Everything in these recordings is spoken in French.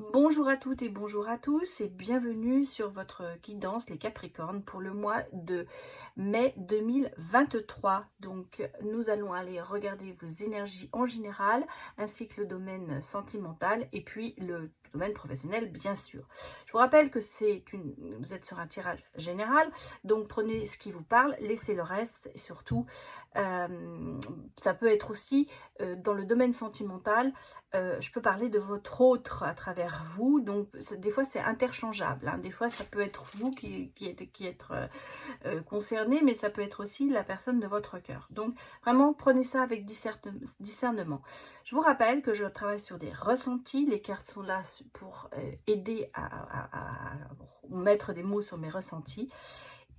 Bonjour à toutes et bonjour à tous et bienvenue sur votre guidance les Capricornes pour le mois de mai 2023. Donc nous allons aller regarder vos énergies en général ainsi que le domaine sentimental et puis le domaine professionnel bien sûr. Je vous rappelle que vous êtes sur un tirage général, donc prenez ce qui vous parle, laissez le reste et surtout ça peut être aussi dans le domaine sentimental. Je peux parler de votre autre à travers vous, donc des fois c'est interchangeable, hein. Des fois ça peut être vous qui êtes concerné, mais ça peut être aussi la personne de votre cœur. Donc vraiment prenez ça avec discernement. Je vous rappelle que je travaille sur des ressentis, les cartes sont là pour aider à mettre des mots sur mes ressentis.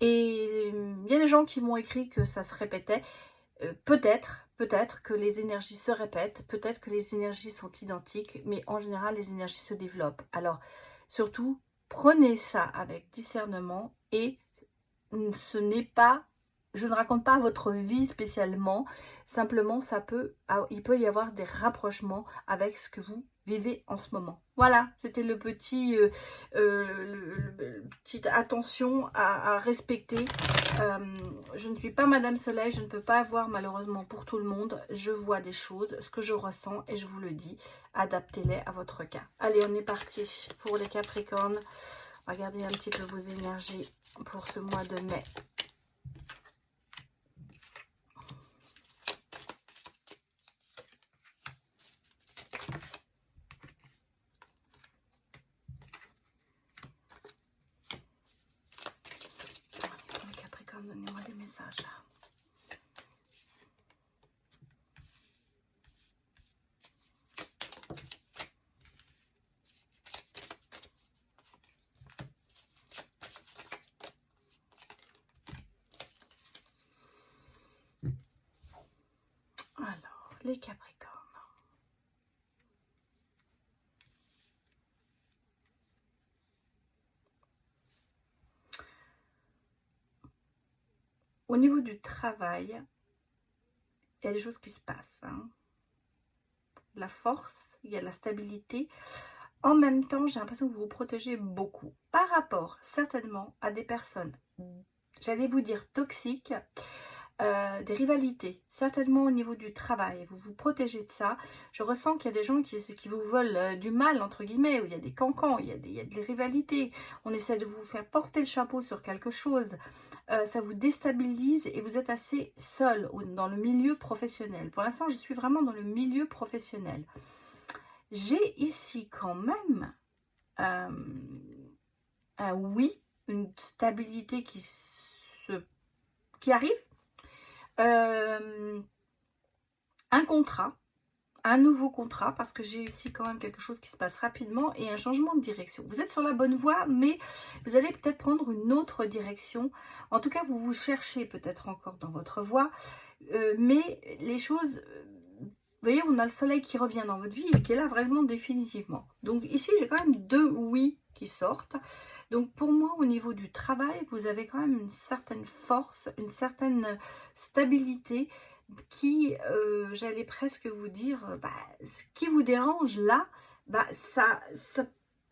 Et il y a des gens qui m'ont écrit que ça se répétait. Peut-être que les énergies se répètent, peut-être que les énergies sont identiques, mais en général, les énergies se développent. Alors, surtout, prenez ça avec discernement et ce n'est pas, je ne raconte pas votre vie spécialement, simplement il peut y avoir des rapprochements avec ce que vous vivez en ce moment. Voilà, c'était le petit, petite attention à respecter. Je ne suis pas Madame Soleil, je ne peux pas avoir malheureusement pour tout le monde. Je vois des choses, ce que je ressens et je vous le dis, adaptez-les à votre cas. Allez, on est parti pour les Capricornes. Regardez un petit peu vos énergies pour ce mois de mai. Les Capricornes, donnez-moi des messages. Alors, les Capricornes. Au niveau du travail, il y a des choses qui se passent, hein. La force, il y a la stabilité. En même temps, j'ai l'impression que vous vous protégez beaucoup par rapport certainement à des personnes, j'allais vous dire toxiques, des rivalités, certainement au niveau du travail. Vous vous protégez de ça. Je ressens qu'il y a des gens qui vous veulent du mal, entre guillemets, où il y a des cancans, il y a des rivalités. On essaie de vous faire porter le chapeau sur quelque chose. Ça vous déstabilise et vous êtes assez seul dans le milieu professionnel. Pour l'instant, je suis vraiment dans le milieu professionnel. J'ai ici quand même un oui, une stabilité qui arrive. Un contrat, un nouveau contrat, parce que j'ai ici quand même quelque chose qui se passe rapidement et un changement de direction. Vous êtes sur la bonne voie, mais vous allez peut-être prendre une autre direction. En tout cas, vous vous cherchez peut-être encore dans votre voie, mais les choses... Vous voyez, on a le soleil qui revient dans votre vie et qui est là vraiment définitivement. Donc ici, j'ai quand même deux oui qui sortent. Donc pour moi, au niveau du travail, vous avez quand même une certaine force, une certaine stabilité qui, j'allais presque vous dire, ce qui vous dérange là, ça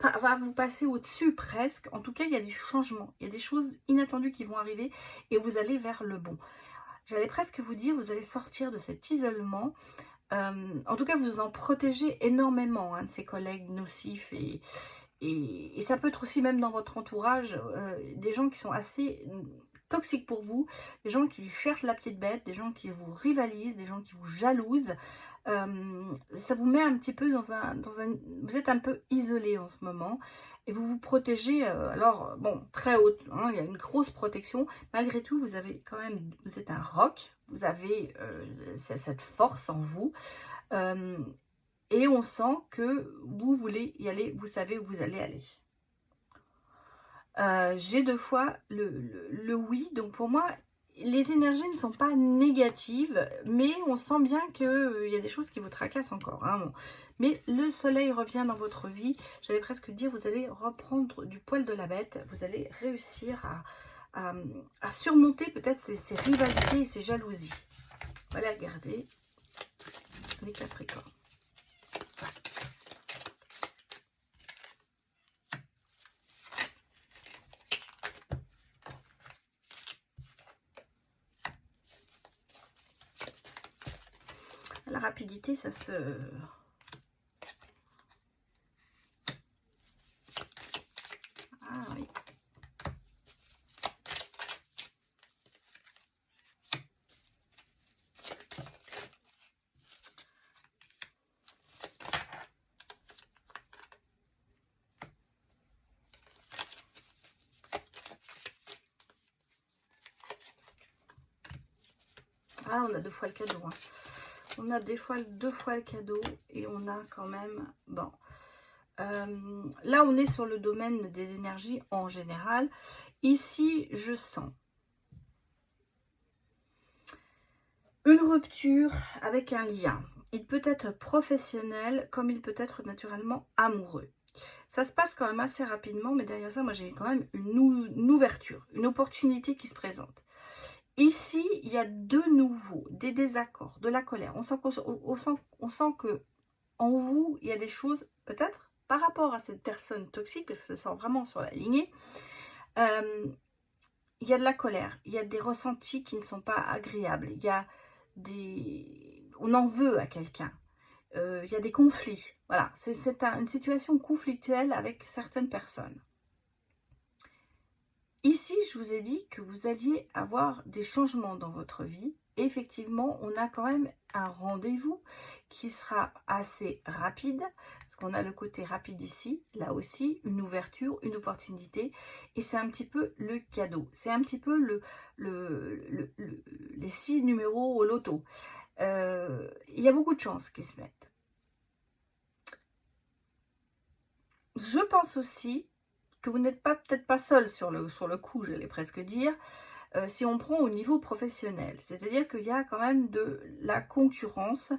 va vous passer au-dessus presque. En tout cas, il y a des changements, il y a des choses inattendues qui vont arriver et vous allez vers le bon. J'allais presque vous dire, vous allez sortir de cet isolement. En tout cas, vous en protégez énormément, hein, de ces collègues nocifs et ça peut être aussi même dans votre entourage, des gens qui sont assez toxiques pour vous, des gens qui cherchent la petite bête, des gens qui vous rivalisent, des gens qui vous jalousent. Ça vous met un petit peu vous êtes un peu isolé en ce moment et vous vous protégez, alors bon, très haute, hein, il y a une grosse protection. Malgré tout, vous avez quand même, vous êtes un roc, vous avez cette force en vous. Et on sent que vous voulez y aller, vous savez où vous allez aller. J'ai deux fois le oui, donc pour moi, les énergies ne sont pas négatives, mais on sent bien qu'il y a des choses qui vous tracassent encore, hein, bon. Mais le soleil revient dans votre vie, j'allais presque dire, vous allez reprendre du poil de la bête, vous allez réussir à surmonter peut-être ces rivalités et ces jalousies. On va les regarder, les Capricornes. rapidité, ça se... Ah oui. Ah, on a 2 fois le cadeau. Hein. On a deux fois le cadeau et on a quand même... Bon. Là, on est sur le domaine des énergies en général. Ici, je sens une rupture avec un lien. Il peut être professionnel comme il peut être naturellement amoureux. Ça se passe quand même assez rapidement, mais derrière ça, moi, j'ai quand même une ouverture, une opportunité qui se présente. Ici, il y a de nouveau des désaccords, de la colère. On sent que en vous, il y a des choses, peut-être, par rapport à cette personne toxique, parce que ça sort vraiment sur la lignée, il y a de la colère, il y a des ressentis qui ne sont pas agréables, il y a des... On en veut à quelqu'un, il y a des conflits. Voilà, c'est une situation conflictuelle avec certaines personnes. Ici, je vous ai dit que vous alliez avoir des changements dans votre vie. Et effectivement, on a quand même un rendez-vous qui sera assez rapide. Parce qu'on a le côté rapide ici, là aussi, une ouverture, une opportunité. Et c'est un petit peu le cadeau. C'est un petit peu les 6 numéros au loto. Il y a beaucoup de chances qui se mettent. Je pense aussi que vous n'êtes peut-être pas seul sur le coup, j'allais presque dire, si on prend au niveau professionnel. C'est-à-dire qu'il y a quand même de la concurrence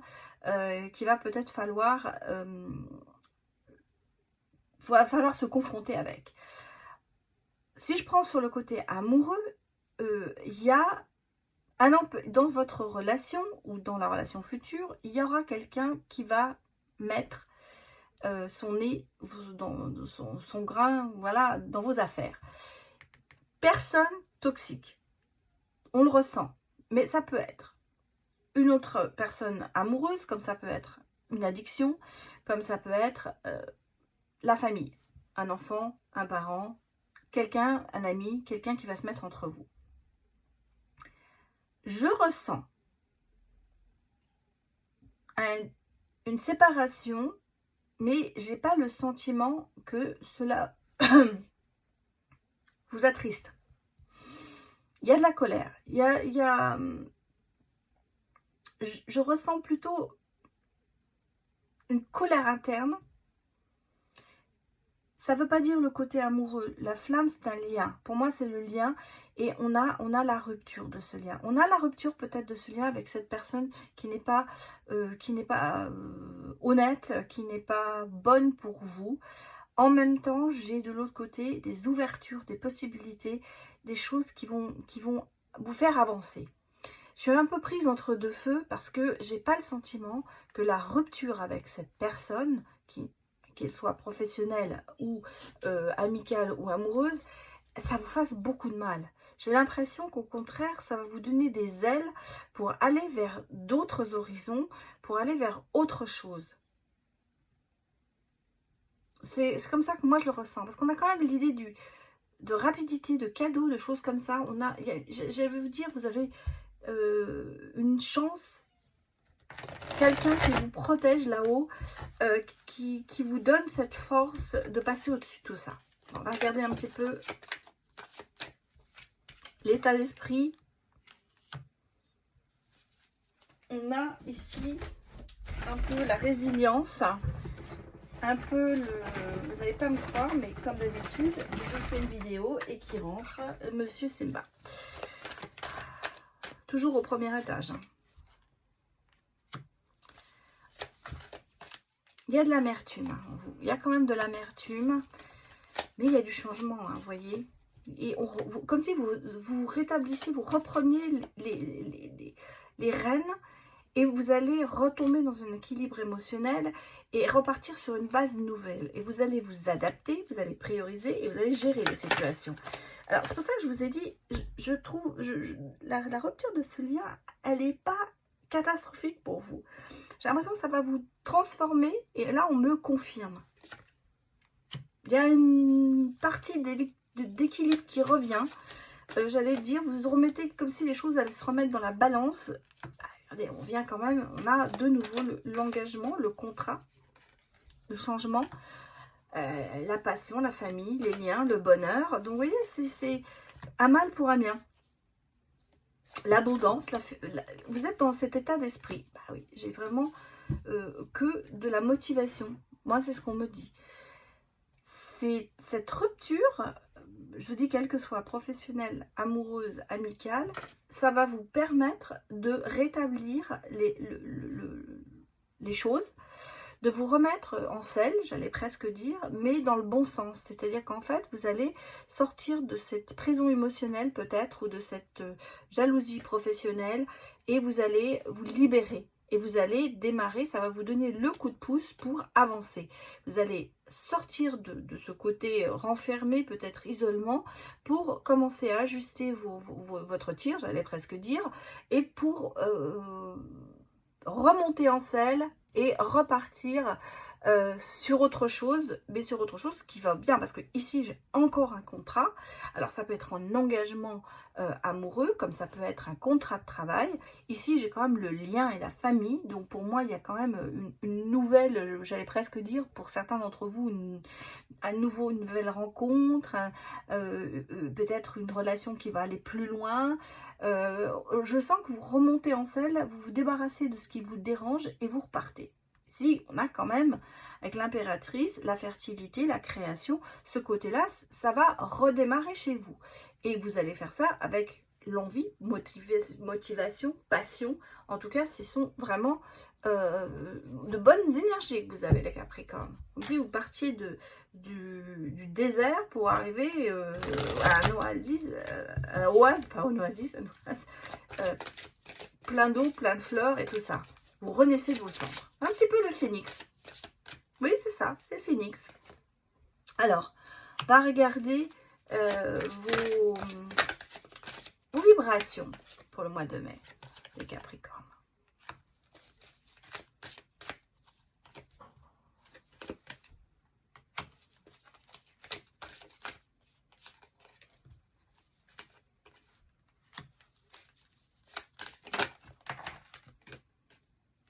qui va peut-être falloir se confronter avec. Si je prends sur le côté amoureux, il y a dans votre relation ou dans la relation future, il y aura quelqu'un qui va mettre son nez, son grain, voilà, dans vos affaires. Personne toxique, on le ressent, mais ça peut être une autre personne amoureuse, comme ça peut être une addiction, comme ça peut être la famille, un enfant, un parent, quelqu'un, un ami, quelqu'un qui va se mettre entre vous. Je ressens une séparation, mais j'ai pas le sentiment que cela vous attriste. Il y a de la colère. Je ressens plutôt une colère interne. Ça ne veut pas dire le côté amoureux. La flamme, c'est un lien. Pour moi, c'est le lien. Et on a la rupture de ce lien. On a la rupture peut-être de ce lien avec cette personne qui n'est pas, honnête, qui n'est pas bonne pour vous. En même temps, j'ai de l'autre côté des ouvertures, des possibilités, des choses qui vont vous faire avancer. Je suis un peu prise entre deux feux parce que j'ai pas le sentiment que la rupture avec cette personne, qu'elle soit professionnelle ou amicale ou amoureuse, ça vous fasse beaucoup de mal. J'ai l'impression qu'au contraire, ça va vous donner des ailes pour aller vers d'autres horizons, pour aller vers autre chose. C'est comme ça que moi je le ressens. Parce qu'on a quand même l'idée de rapidité, de cadeaux, de choses comme ça. Je vais vous dire, vous avez une chance, quelqu'un qui vous protège là-haut, qui vous donne cette force de passer au-dessus de tout ça. On va regarder un petit peu l'état d'esprit. On a ici un peu la résilience, un peu vous n'allez pas me croire, mais comme d'habitude, je fais une vidéo et qui rentre Monsieur Simba. Toujours au premier étage. Hein. Il y a de l'amertume. Hein, il y a quand même de l'amertume, mais il y a du changement, hein, vous voyez. Et comme si vous rétablissiez, vous repreniez les rênes et vous allez retomber dans un équilibre émotionnel et repartir sur une base nouvelle. Et vous allez vous adapter, vous allez prioriser et vous allez gérer les situations. Alors, c'est pour ça que je vous ai dit, je trouve, la rupture de ce lien, elle n'est pas catastrophique pour vous. J'ai l'impression que ça va vous transformer. Et là, on me le confirme. Il y a une partie d'équilibre qui revient. J'allais dire, vous remettez comme si les choses allaient se remettre dans la balance. Regardez, on vient quand même, on a de nouveau l'engagement, le contrat, le changement, la passion, la famille, les liens, le bonheur. Donc, vous voyez, c'est un mal pour un bien. L'abondance, vous êtes dans cet état d'esprit. Bah oui, j'ai vraiment que de la motivation. Moi, c'est ce qu'on me dit. C'est cette rupture, je vous dis, quelle que soit professionnelle, amoureuse, amicale, ça va vous permettre de rétablir les choses, de vous remettre en selle, j'allais presque dire, mais dans le bon sens. C'est-à-dire qu'en fait, vous allez sortir de cette prison émotionnelle peut-être, ou de cette jalousie professionnelle, et vous allez vous libérer. Et vous allez démarrer, ça va vous donner le coup de pouce pour avancer. Vous allez sortir de ce côté renfermé, peut-être isolement, pour commencer à ajuster votre tir, j'allais presque dire, et pour remonter en selle et repartir sur autre chose, mais sur autre chose qui va bien, parce que ici j'ai encore un contrat. Alors ça peut être un engagement amoureux, comme ça peut être un contrat de travail. Ici j'ai quand même le lien et la famille, donc pour moi il y a quand même une nouvelle, j'allais presque dire pour certains d'entre vous, une nouvelle rencontre, peut-être une relation qui va aller plus loin. Je sens que vous remontez en selle, vous vous débarrassez de ce qui vous dérange et vous repartez. Si on a quand même, avec l'impératrice, la fertilité, la création, ce côté-là, ça va redémarrer chez vous. Et vous allez faire ça avec l'envie, motivation, passion. En tout cas, ce sont vraiment de bonnes énergies que vous avez, les Capricornes. Comme si vous partiez du désert pour arriver à un oasis, pas un oasis, un oasis, plein d'eau, plein de fleurs et tout ça. Vous renaissez de vos cendres. Un petit peu le phénix. Oui, c'est ça, c'est le phénix. Alors, on va regarder vos vibrations pour le mois de mai, les Capricornes.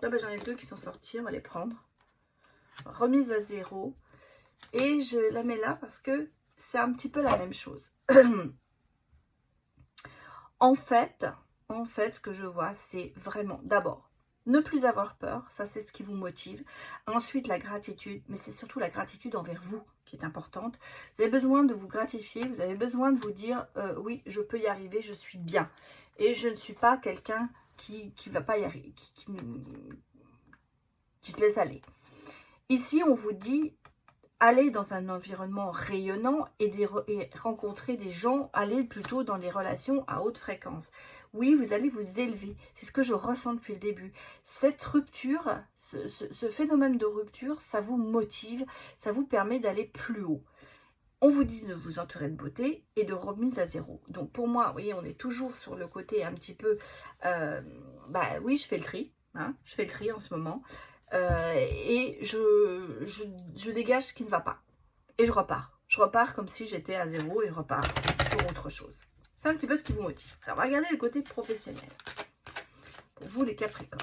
Là, j'en ai deux qui sont sortis, on va les prendre. Remise à zéro. Et je la mets là parce que c'est un petit peu la même chose. En fait, ce que je vois, c'est vraiment, d'abord, ne plus avoir peur. Ça, c'est ce qui vous motive. Ensuite, la gratitude. Mais c'est surtout la gratitude envers vous qui est importante. Vous avez besoin de vous gratifier. Vous avez besoin de vous dire, oui, je peux y arriver, je suis bien. Et je ne suis pas quelqu'un qui ne va pas y arriver, qui se laisse aller. Ici, on vous dit, allez dans un environnement rayonnant et rencontrer des gens, allez plutôt dans les relations à haute fréquence. Oui, vous allez vous élever. C'est ce que je ressens depuis le début. Cette rupture, ce phénomène de rupture, ça vous motive, ça vous permet d'aller plus haut. On vous dit de vous entourer de beauté et de remise à zéro. Donc pour moi, vous voyez, on est toujours sur le côté un petit peu... oui, je fais le tri. Hein, je fais le tri en ce moment. Et je dégage ce qui ne va pas. Et je repars. Je repars comme si j'étais à zéro et je repars sur autre chose. C'est un petit peu ce qui vous motive. Alors, on va regarder le côté professionnel. Pour vous, les Capricornes.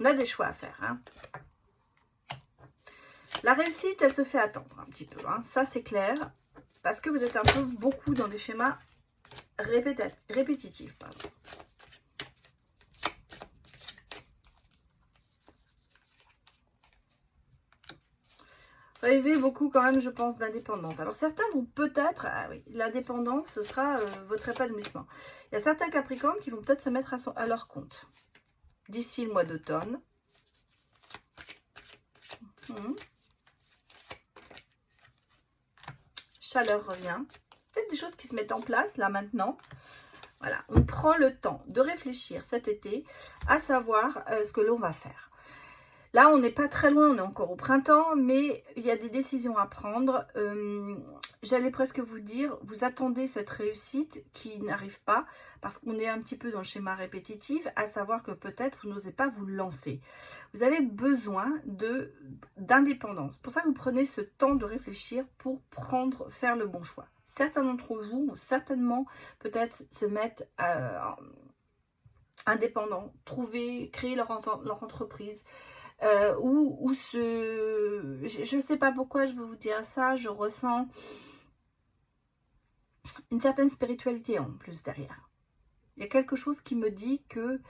On a des choix à faire. Hein. La réussite, elle se fait attendre un petit peu. Hein. Ça, c'est clair. Parce que vous êtes un peu beaucoup dans des schémas répétitifs. Pardon. Rêvez beaucoup quand même, je pense, d'indépendance. Alors certains vont peut-être, ah oui, l'indépendance, ce sera votre épanouissement. Il y a certains Capricornes qui vont peut-être se mettre à leur compte d'ici le mois d'automne. Chaleur revient. Peut-être des choses qui se mettent en place là maintenant. Voilà, on prend le temps de réfléchir cet été à savoir ce que l'on va faire. Là, on n'est pas très loin, on est encore au printemps, mais il y a des décisions à prendre. J'allais presque vous dire, vous attendez cette réussite qui n'arrive pas, parce qu'on est un petit peu dans le schéma répétitif, à savoir que peut-être vous n'osez pas vous lancer. Vous avez besoin d'indépendance. C'est pour ça que vous prenez ce temps de réfléchir pour faire le bon choix. Certains d'entre vous vont certainement peut-être se mettre indépendants, créer leur entreprise. Je ne sais pas pourquoi je veux vous dire ça, je ressens une certaine spiritualité en plus derrière. Il y a quelque chose qui me dit que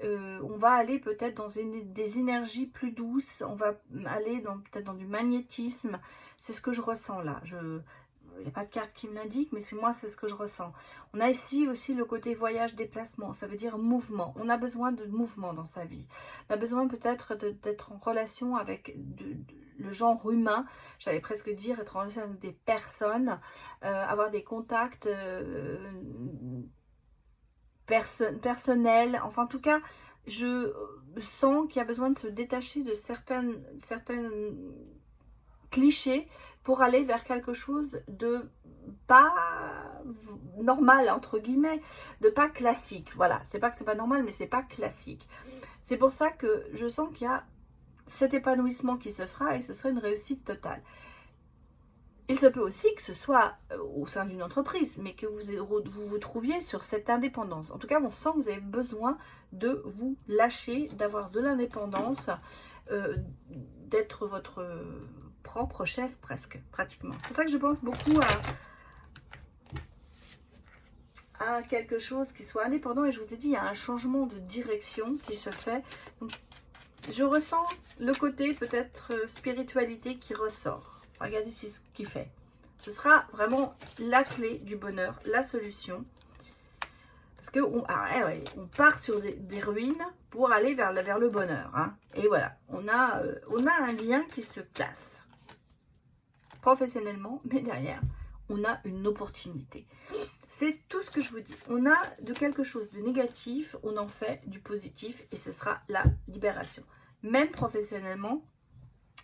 on va aller peut-être dans des énergies plus douces, on va aller peut-être dans du magnétisme, c'est ce que je ressens là. Il n'y a pas de carte qui me l'indique, mais c'est ce que je ressens. On a ici aussi le côté voyage, déplacement, ça veut dire mouvement. On a besoin de mouvement dans sa vie. On a besoin peut-être d'être en relation avec le genre humain, j'allais presque dire, être en relation avec des personnes, avoir des contacts personnels. Enfin, en tout cas, je sens qu'il y a besoin de se détacher de certaines clichés pour aller vers quelque chose de pas normal, entre guillemets, de pas classique. Voilà, c'est pas que c'est pas normal, mais c'est pas classique. C'est pour ça que je sens qu'il y a cet épanouissement qui se fera et ce sera une réussite totale. Il se peut aussi que ce soit au sein d'une entreprise, mais que vous trouviez sur cette indépendance. En tout cas, on sent que vous avez besoin de vous lâcher, d'avoir de l'indépendance, d'être votre propre chef presque, pratiquement. C'est pour ça que je pense beaucoup à quelque chose qui soit indépendant. Et je vous ai dit, il y a un changement de direction qui se fait. Donc, je ressens le côté peut-être spiritualité qui ressort. Regardez ici ce qu'il fait. Ce sera vraiment la clé du bonheur, la solution. Parce qu'on part sur des ruines pour aller vers le bonheur. Hein. Et voilà, on a un lien qui se casse. Professionnellement, mais derrière, on a une opportunité. C'est tout ce que je vous dis. On a de quelque chose de négatif, on en fait du positif et ce sera la libération. Même professionnellement,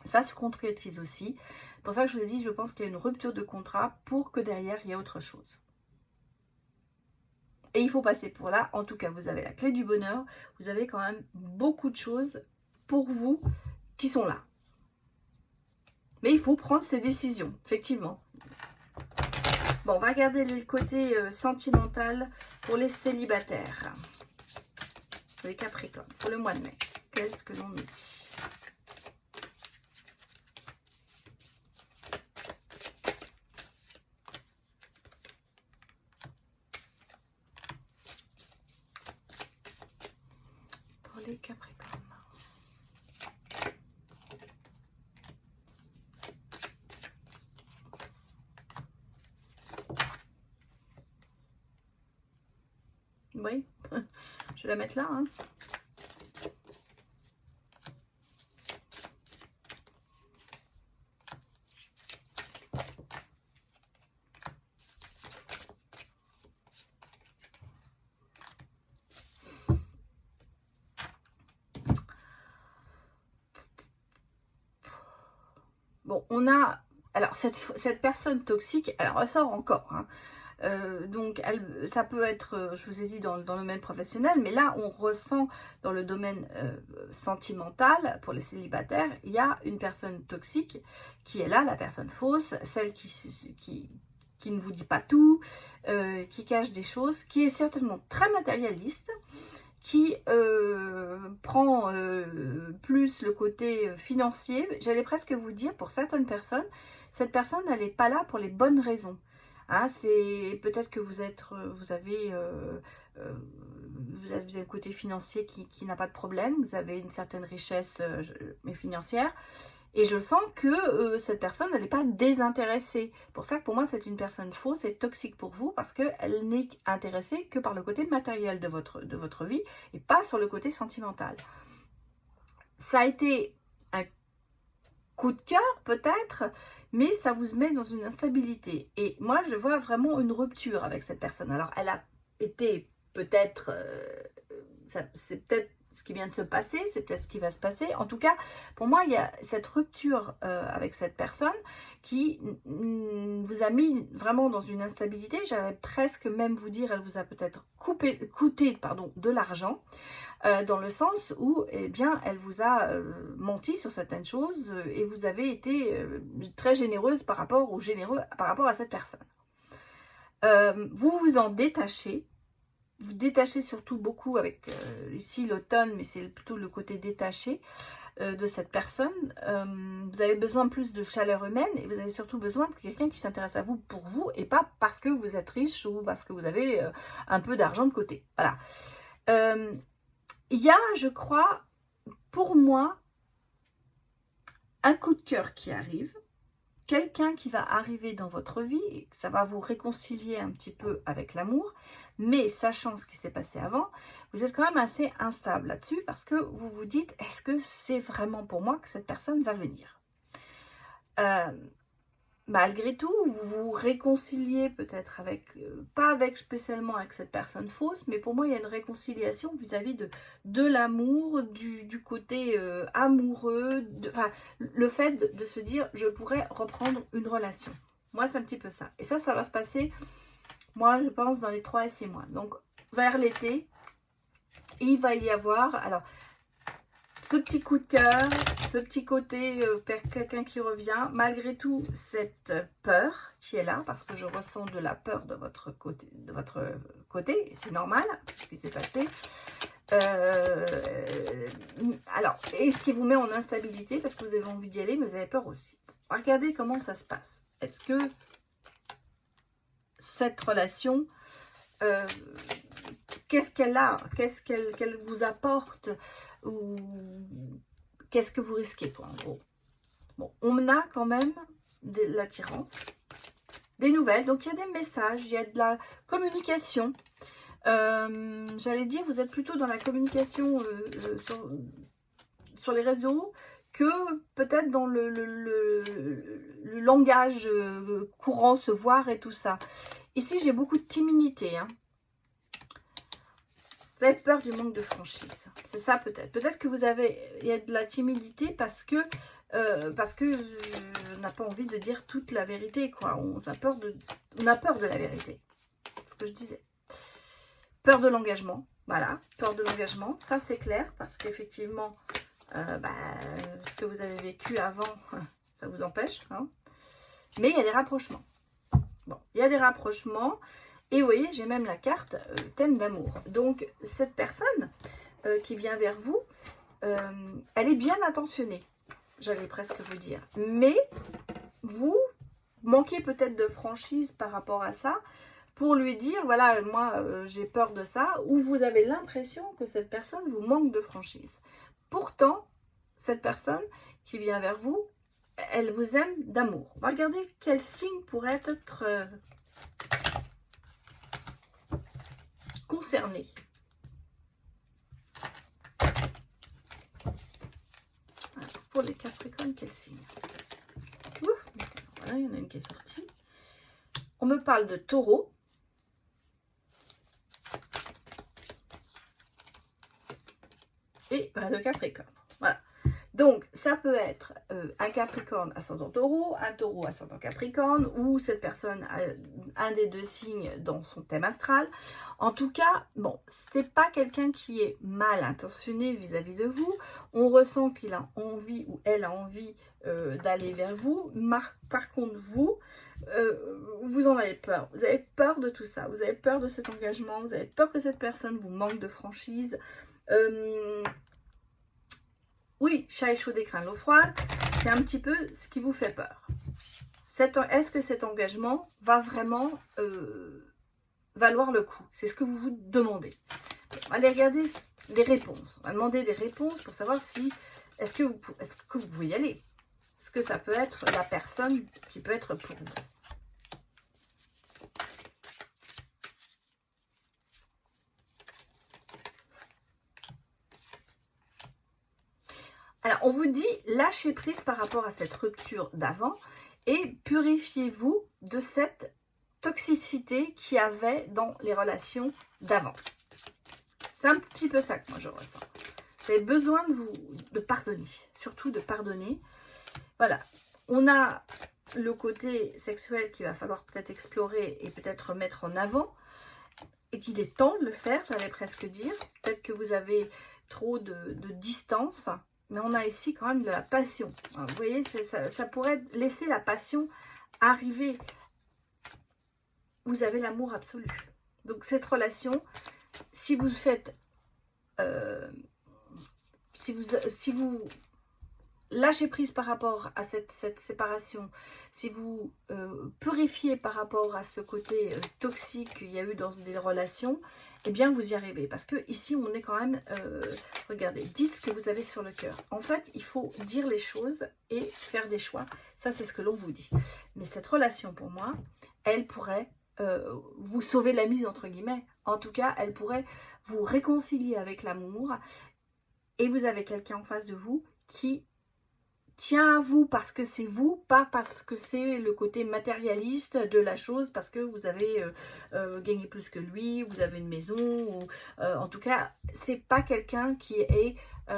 ça se concrétise aussi. C'est pour ça que je vous ai dit, je pense qu'il y a une rupture de contrat pour que derrière, il y ait autre chose. Et il faut passer pour là. En tout cas, vous avez la clé du bonheur. Vous avez quand même beaucoup de choses pour vous qui sont là. Mais il faut prendre ses décisions, effectivement. Bon, on va regarder le côté sentimental pour les célibataires. Pour les Capricornes, pour le mois de mai. Qu'est-ce que l'on nous dit? Pour les Capricornes. Oui, je vais la mettre là. Hein. Bon, on a... Alors, cette personne toxique, elle ressort encore. Hein. Donc, ça peut être, je vous ai dit, dans le domaine professionnel, mais là, on ressent dans le domaine sentimental, pour les célibataires, il y a une personne toxique qui est là, la personne fausse, celle qui ne vous dit pas tout, qui cache des choses, qui est certainement très matérialiste, qui prend plus le côté financier. J'allais presque vous dire, pour certaines personnes, cette personne, elle n'est pas là pour les bonnes raisons. Hein, c'est peut-être que vous avez le côté financier qui n'a pas de problème, vous avez une certaine richesse mais financière, et je sens que cette personne, elle n'est pas désintéressée. Pour ça que pour moi, c'est une personne fausse et toxique pour vous, parce qu'elle n'est intéressée que par le côté matériel de votre vie, et pas sur le côté sentimental. Ça a été un coup de cœur peut-être, mais ça vous met dans une instabilité. Et moi, je vois vraiment une rupture avec cette personne. Alors, elle a été peut-être, c'est peut-être ce qui vient de se passer, c'est peut-être ce qui va se passer. En tout cas, pour moi, il y a cette rupture avec cette personne qui vous a mis vraiment dans une instabilité. J'allais presque même vous dire, elle vous a peut-être coûté de l'argent, dans le sens où, eh bien, elle vous a menti sur certaines choses et vous avez été très généreuse par rapport à cette personne. Vous vous en détachez. Vous détachez surtout beaucoup avec ici l'automne, mais c'est plutôt le côté détaché de cette personne. Vous avez besoin plus de chaleur humaine et vous avez surtout besoin de quelqu'un qui s'intéresse à vous pour vous et pas parce que vous êtes riche ou parce que vous avez un peu d'argent de côté. Voilà. Il y a, je crois, pour moi, un coup de cœur qui arrive. Quelqu'un qui va arriver dans votre vie, et ça va vous réconcilier un petit peu avec l'amour, mais sachant ce qui s'est passé avant, vous êtes quand même assez instable là-dessus parce que vous vous dites, est-ce que c'est vraiment pour moi que cette personne va venir? Malgré tout, vous vous réconciliez peut-être avec, pas avec spécialement avec cette personne fausse, mais pour moi, il y a une réconciliation vis-à-vis de l'amour, du côté amoureux, enfin, le fait de se dire, je pourrais reprendre une relation. Moi, c'est un petit peu ça. Et ça va se passer, moi, je pense, dans les 3 et 6 mois. Donc, vers l'été, il va y avoir, alors, ce petit coup de cœur, ce petit côté quelqu'un qui revient, malgré tout cette peur qui est là, parce que je ressens de la peur de votre côté, et c'est normal, ce qui s'est passé. Alors, et ce qui vous met en instabilité, parce que vous avez envie d'y aller, mais vous avez peur aussi. Regardez comment ça se passe. Est-ce que cette relation, qu'est-ce qu'elle a? Qu'est-ce qu'elle vous apporte? Ou qu'est-ce que vous risquez, quoi, en gros? Bon, on a quand même de l'attirance, des nouvelles, donc il y a des messages, il y a de la communication. J'allais dire, vous êtes plutôt dans la communication sur les réseaux que peut-être dans le langage courant, se voir et tout ça. Ici, j'ai beaucoup de timidité, hein. Vous avez peur du manque de franchise. C'est ça peut-être. Peut-être que il y a de la timidité parce que on n'a pas envie de dire toute la vérité, quoi. On a peur de la vérité. C'est ce que je disais. Peur de l'engagement. Voilà, peur de l'engagement. Ça, c'est clair parce qu'effectivement, ce que vous avez vécu avant, ça vous empêche, hein. Mais il y a des rapprochements. Bon, il y a des rapprochements. Et vous voyez, j'ai même la carte thème d'amour. Donc, cette personne qui vient vers vous, elle est bien intentionnée, j'allais presque vous dire. Mais vous manquez peut-être de franchise par rapport à ça pour lui dire, voilà, moi, j'ai peur de ça. Ou vous avez l'impression que cette personne vous manque de franchise. Pourtant, cette personne qui vient vers vous, elle vous aime d'amour. Regardez quel signe pourrait être... concerné. Alors, pour les Capricornes, quel signe? Voilà, il y en a une qui est sortie. On me parle de Taureau. Et de Capricorne. Voilà. Donc, ça peut être un Capricorne ascendant Taureau, un Taureau ascendant Capricorne, ou cette personne a un des deux signes dans son thème astral. En tout cas, bon, c'est pas quelqu'un qui est mal intentionné vis-à-vis de vous. On ressent qu'il a envie ou elle a envie d'aller vers vous. Par contre, vous en avez peur. Vous avez peur de tout ça. Vous avez peur de cet engagement. Vous avez peur que cette personne vous manque de franchise. Oui, chat échaudé craint l'eau froide, c'est un petit peu ce qui vous fait peur. Est-ce que cet engagement va vraiment valoir le coup? C'est ce que vous vous demandez. On va aller regarder des réponses. On va demander des réponses pour savoir si est-ce que vous pouvez y aller. Est-ce que ça peut être la personne qui peut être pour vous? Alors, on vous dit, lâchez prise par rapport à cette rupture d'avant et purifiez-vous de cette toxicité qu'il y avait dans les relations d'avant. C'est un petit peu ça que moi je ressens. Vous avez besoin de pardonner, surtout de pardonner. Voilà, on a le côté sexuel qu'il va falloir peut-être explorer et peut-être mettre en avant. Et qu'il est temps de le faire, j'allais presque dire. Peut-être que vous avez trop de distance. Mais on a ici quand même de la passion. Vous voyez, ça pourrait laisser la passion arriver. Vous avez l'amour absolu. Donc cette relation, si vous faites... si vous lâchez prise par rapport à cette séparation, si vous purifiez par rapport à ce côté toxique qu'il y a eu dans des relations, eh bien vous y arrivez. Parce que ici on est quand même, regardez, dites ce que vous avez sur le cœur. En fait, il faut dire les choses et faire des choix. Ça, c'est ce que l'on vous dit. Mais cette relation, pour moi, elle pourrait vous sauver la mise, entre guillemets. En tout cas, elle pourrait vous réconcilier avec l'amour. Et vous avez quelqu'un en face de vous qui tient à vous parce que c'est vous, pas parce que c'est le côté matérialiste de la chose, parce que vous avez gagné plus que lui, vous avez une maison, ou, en tout cas, c'est pas quelqu'un qui est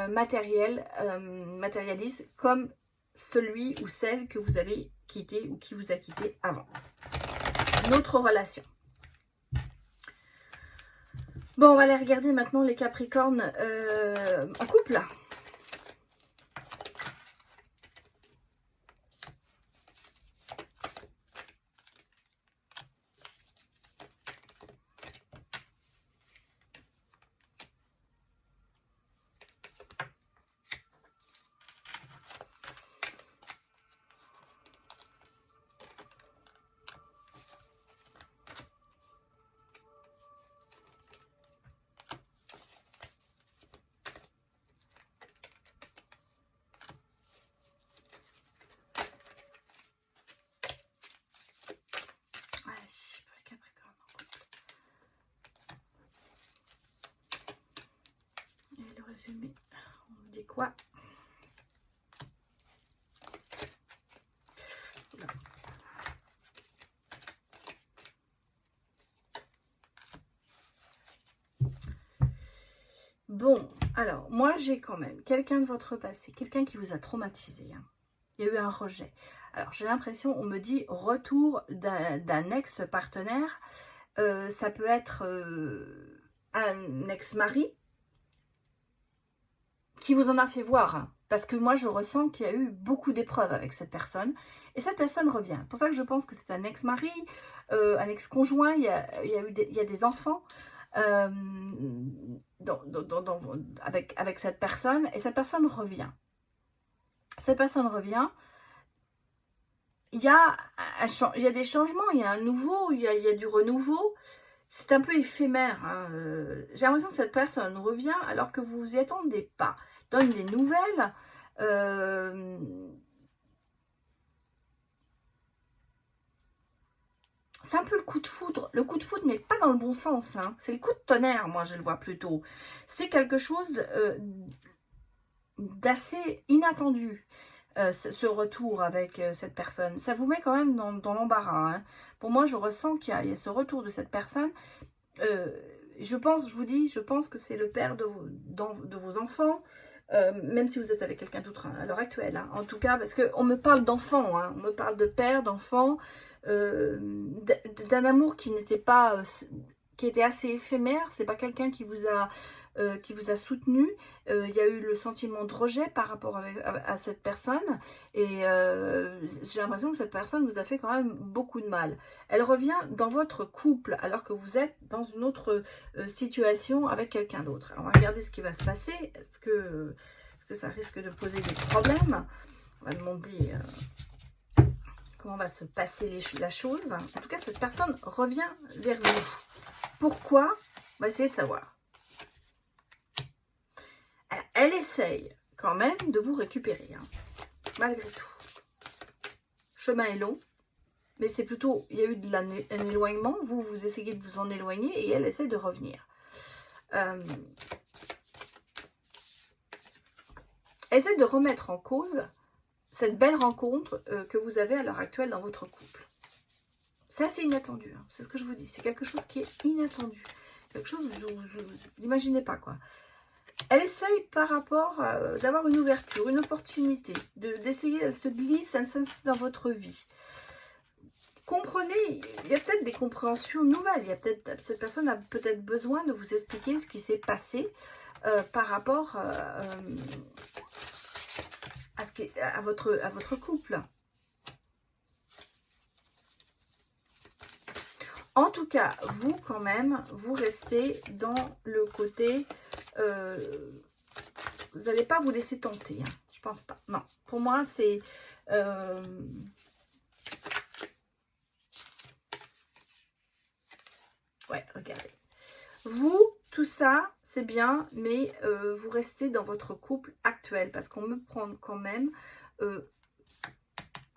matérialiste comme celui ou celle que vous avez quitté ou qui vous a quitté avant. Notre relation. Bon, on va aller regarder maintenant les Capricornes en couple. Résumé, on dit quoi? Bon, alors, moi, j'ai quand même quelqu'un de votre passé, quelqu'un qui vous a traumatisé. Hein. Il y a eu un rejet. Alors, j'ai l'impression, on me dit retour d'un ex-partenaire. Ça peut être un ex-mari qui vous en a fait voir. Hein, parce que moi, je ressens qu'il y a eu beaucoup d'épreuves avec cette personne. Et cette personne revient. C'est pour ça que je pense que c'est un ex-mari, un ex-conjoint. Il y a des enfants. Avec cette personne, et cette personne revient. Cette personne revient. Il y a des changements, il y a un nouveau, il y a du renouveau. C'est un peu éphémère. Hein. J'ai l'impression que cette personne revient alors que vous vous y attendez pas. Donne des nouvelles. C'est un peu le coup de foudre. Le coup de foudre, mais pas dans le bon sens. Hein. C'est le coup de tonnerre, moi, je le vois plutôt. C'est quelque chose d'assez inattendu, ce retour avec cette personne. Ça vous met quand même dans l'embarras. Hein. Pour moi, je ressens qu'il y a ce retour de cette personne. Je pense que c'est le père de vos enfants. Même si vous êtes avec quelqu'un d'autre à l'heure actuelle. Hein. En tout cas, parce qu'on me parle d'enfants. Hein. On me parle de père, d'enfants. D'un amour qui n'était pas, qui était assez éphémère. C'est pas quelqu'un qui vous a soutenu. Il y a eu le sentiment de rejet par rapport à cette personne. Et j'ai l'impression que cette personne vous a fait quand même beaucoup de mal. Elle revient dans votre couple alors que vous êtes dans une autre situation avec quelqu'un d'autre. On va regarder ce qui va se passer. Est-ce que ça risque de poser des problèmes? On va demander... comment va se passer la chose. En tout cas, cette personne revient vers vous. Pourquoi? On va essayer de savoir. Elle essaye quand même de vous récupérer, hein, malgré tout. Chemin est long, mais c'est plutôt, il y a eu un éloignement. Vous essayez de vous en éloigner et elle essaie de revenir. Elle essaie de remettre en cause cette belle rencontre que vous avez à l'heure actuelle dans votre couple. C'est assez inattendu, hein, c'est ce que je vous dis. C'est quelque chose qui est inattendu. Quelque chose que vous n'imaginez pas, quoi. Elle essaye par rapport d'avoir une ouverture, une opportunité, d'essayer, elle se glisse, elle s'inscrit dans votre vie. Comprenez, il y a peut-être des compréhensions nouvelles, il y a peut-être, cette personne a peut-être besoin de vous expliquer ce qui s'est passé par rapport à votre couple. En tout cas, vous quand même, vous restez dans le côté, vous n'allez pas vous laisser tenter, hein, je pense pas. Non, pour moi c'est... ouais, regardez. Vous, tout ça, c'est bien, mais vous restez dans votre couple actuel parce qu'on me prend quand même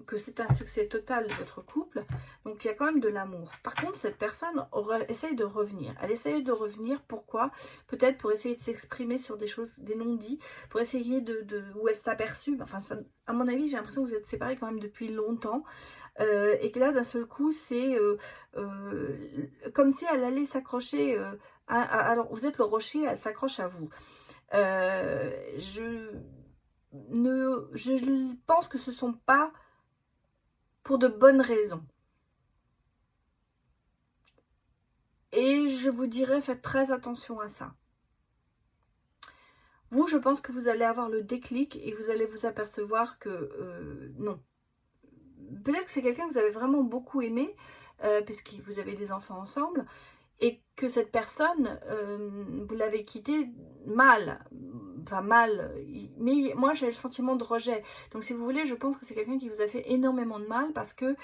que c'est un succès total de votre couple. Donc, il y a quand même de l'amour. Par contre, cette personne essaye de revenir. Elle essaye de revenir. Pourquoi? Peut-être pour essayer de s'exprimer sur des choses, des non-dits, pour essayer où elle s'est aperçue. Enfin, ça, à mon avis, j'ai l'impression que vous êtes séparés quand même depuis longtemps. Et que là, d'un seul coup, c'est comme si elle allait s'accrocher. Alors, vous êtes le rocher, elle s'accroche à vous. Je pense que ce ne sont pas pour de bonnes raisons. Et je vous dirais, faites très attention à ça. Vous, je pense que vous allez avoir le déclic et vous allez vous apercevoir que non. Peut-être que c'est quelqu'un que vous avez vraiment beaucoup aimé, puisque vous avez des enfants ensemble, et que cette personne, vous l'avez quitté mal, enfin mal, mais moi j'ai le sentiment de rejet. Donc si vous voulez, je pense que c'est quelqu'un qui vous a fait énormément de mal parce que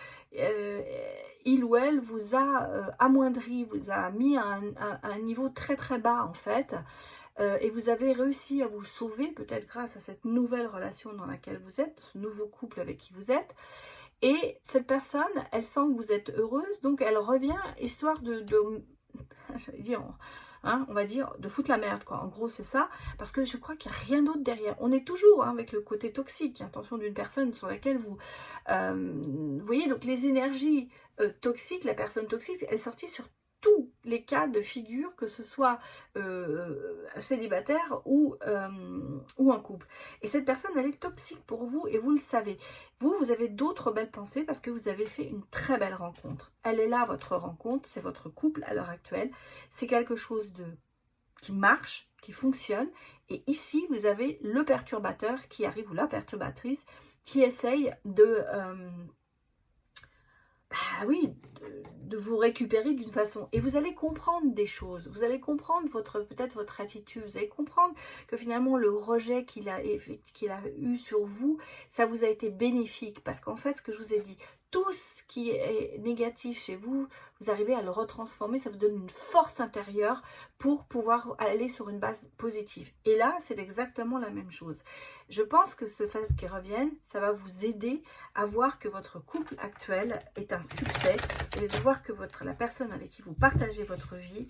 il ou elle vous a amoindri, vous a mis à un niveau très très bas en fait. Et vous avez réussi à vous sauver, peut-être grâce à cette nouvelle relation dans laquelle vous êtes, ce nouveau couple avec qui vous êtes. Et cette personne, elle sent que vous êtes heureuse, donc elle revient histoire j'allais dire, hein, on va dire, de foutre la merde, quoi. En gros, c'est ça, parce que je crois qu'il n'y a rien d'autre derrière. On est toujours avec le côté toxique, attention, d'une personne sur laquelle vous voyez, donc les énergies toxiques, la personne toxique, elle est sortie sur tous les cas de figure, que ce soit célibataire ou en couple. Et cette personne, elle est toxique pour vous et vous le savez. Vous avez d'autres belles pensées parce que vous avez fait une très belle rencontre. Elle est là, votre rencontre, c'est votre couple à l'heure actuelle. C'est quelque chose qui marche, qui fonctionne. Et ici, vous avez le perturbateur qui arrive, ou la perturbatrice, qui essaye de... bah oui, de vous récupérer d'une façon. Et vous allez comprendre des choses. Vous allez comprendre peut-être votre attitude. Vous allez comprendre que finalement, le rejet qu'il a eu sur vous, ça vous a été bénéfique. Parce qu'en fait, ce que je vous ai dit, tout ce qui est négatif chez vous, vous arrivez à le retransformer. Ça vous donne une force intérieure pour pouvoir aller sur une base positive. Et là, c'est exactement la même chose. Je pense que ce fait qu'ils reviennent, ça va vous aider à voir que votre couple actuel est un succès et de voir que la personne avec qui vous partagez votre vie,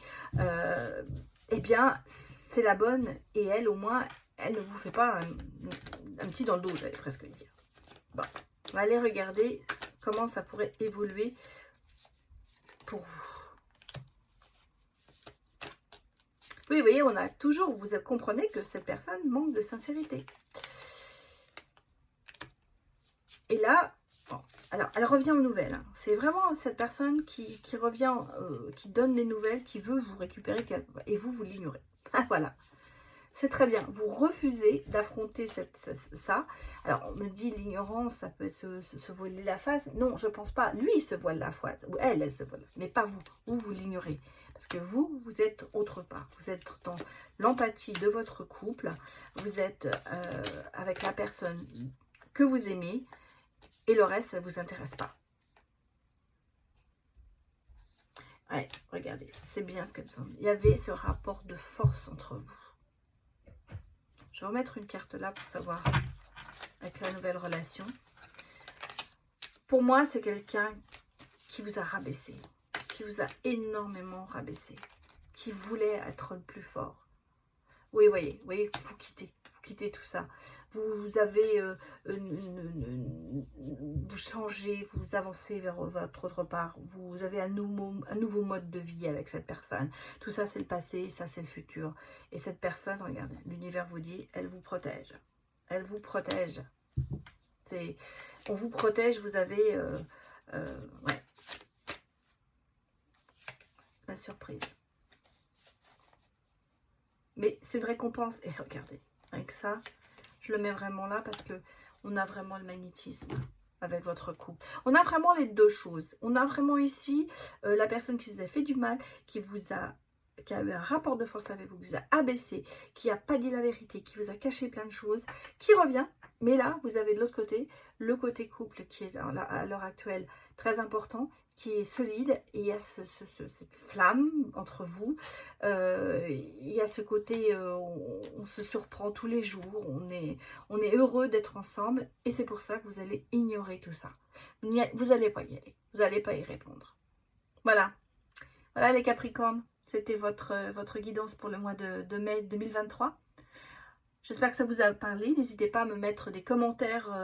eh bien, c'est la bonne et elle, au moins, elle ne vous fait pas un petit dans le dos, j'allais presque dire. Bon, on va aller regarder comment ça pourrait évoluer pour vous. Oui, vous voyez, on a toujours, vous comprenez que cette personne manque de sincérité. Et là, bon, alors, elle revient aux nouvelles. Hein. C'est vraiment cette personne qui revient, qui donne les nouvelles, qui veut vous récupérer, et vous l'ignorez. Ah, voilà. C'est très bien. Vous refusez d'affronter ça. Alors, on me dit l'ignorance, ça peut se voiler la face. Non, je ne pense pas. Lui, il se voile la face. Ou elle se voile. Mais pas vous. Vous l'ignorez. Parce que vous êtes autre part. Vous êtes dans l'empathie de votre couple. Vous êtes avec la personne que vous aimez. Et le reste, ça ne vous intéresse pas. Ouais, regardez. C'est bien ce que me semble. Il y avait ce rapport de force entre vous. Je vais remettre une carte là pour savoir avec la nouvelle relation. Pour moi, c'est quelqu'un qui vous a rabaissé, qui vous a énormément rabaissé, qui voulait être le plus fort. Oui, voyez, vous quittez. Vous quitter tout ça. Vous avez, vous changez, vous avancez vers votre autre part. Vous avez un nouveau mode de vie avec cette personne. Tout ça, c'est le passé, ça, c'est le futur. Et cette personne, regardez, l'univers vous dit, elle vous protège. Elle vous protège. On vous protège, vous avez... ouais. La surprise. Mais c'est une récompense. Et regardez, avec ça, je le mets vraiment là parce que on a vraiment le magnétisme avec votre couple. On a vraiment les deux choses. On a vraiment ici la personne qui vous a fait du mal, qui a eu un rapport de force avec vous, qui vous a abaissé, qui n'a pas dit la vérité, qui vous a caché plein de choses, qui revient. Mais là, vous avez de l'autre côté, le côté couple qui est à l'heure actuelle très important, qui est solide, et il y a cette flamme entre vous, il y a ce côté, on se surprend tous les jours, on est heureux d'être ensemble, et c'est pour ça que vous allez ignorer tout ça. Vous n'allez pas y aller, vous n'allez pas y répondre. Voilà, voilà les Capricornes, c'était votre guidance pour le mois de mai 2023. J'espère que ça vous a parlé. N'hésitez pas à me mettre des commentaires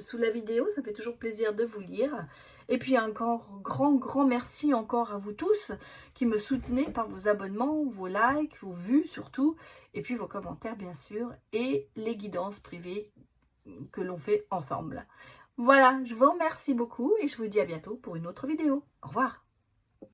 sous la vidéo. Ça fait toujours plaisir de vous lire. Et puis un grand merci encore à vous tous qui me soutenez par vos abonnements, vos likes, vos vues surtout. Et puis vos commentaires bien sûr. Et les guidances privées que l'on fait ensemble. Voilà, je vous remercie beaucoup et je vous dis à bientôt pour une autre vidéo. Au revoir.